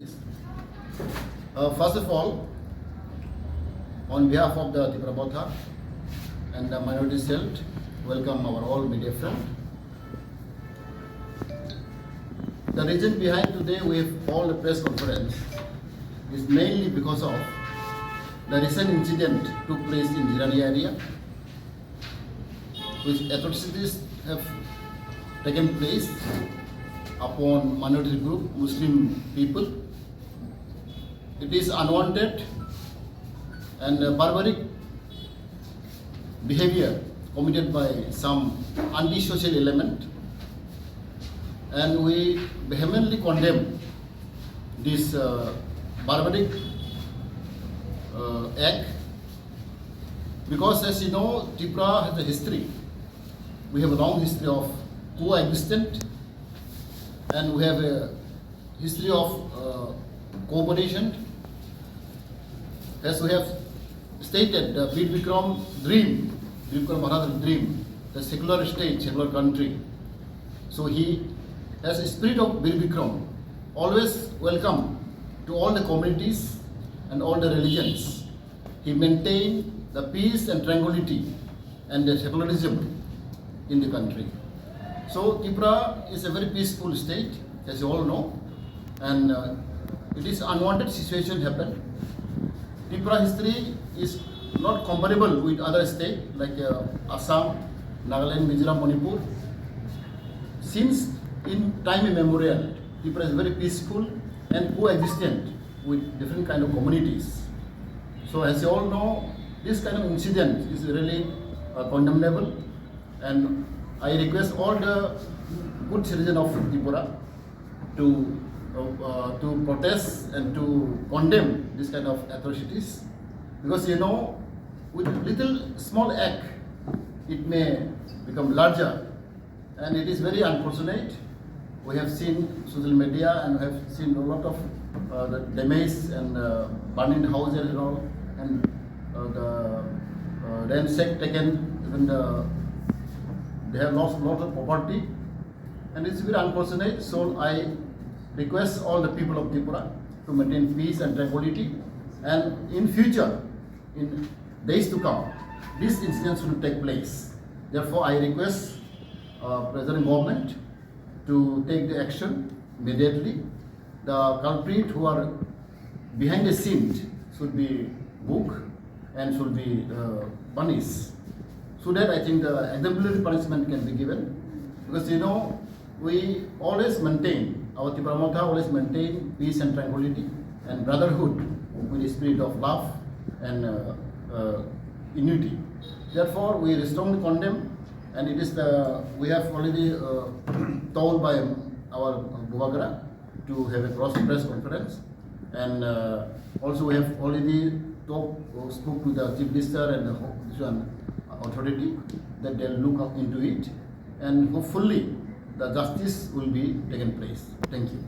First of all, on behalf of the Tripura Botha and the minority cell, welcome our all media friend. The reason behind today we have all the press conference is mainly because of the recent incident took place in Jirani area, which atrocities have taken place upon minority group, Muslim people. It is unwanted and barbaric behavior committed by some anti-social element, and we vehemently condemn this barbaric act, because as you know, Tripura has a history. We have a long history of coexistence, and we have a history of cooperation. As we have stated, the Bir Bikram dream, Bir Bikram Maharaj's dream, the secular state, secular country. So he has a spirit of Bir Bikram, always welcome to all the communities and all the religions. He maintained the peace and tranquility and the secularism in the country. So Tripura is a very peaceful state, as you all know, and it is unwanted situation happened. Tripura history is not comparable with other states like Assam, Nagaland, Mizoram, Manipur. Since in time immemorial, Tripura is very peaceful and coexistent with different kind of communities. So as you all know, this kind of incident is really condemnable, and I request all the good citizens of Tripura to protest and to condemn this kind of atrocities, because you know, with little small act it may become larger, and it is very unfortunate. We have seen social media and we have seen a lot of the damage and burning houses and all, and the ransack taken, even they have lost a lot of property, and it's very unfortunate. So I request all the people of Tripura to maintain peace and tranquility, and in future, in days to come, these incidents will take place. Therefore, I request present government to take the action immediately. The culprit who are behind the scenes should be booked and should be punished, so that I think the exemplary punishment can be given, because you know, we always maintain, our Tripura Botha always maintain peace and tranquility and brotherhood with the spirit of love and unity. Therefore, we strongly condemn, and it is we have already told by our Buvagara to have a press conference, and also we have already spoke to the Chief Minister and the authority that they'll look into it, and hopefully the justice will be taken place. Thank you.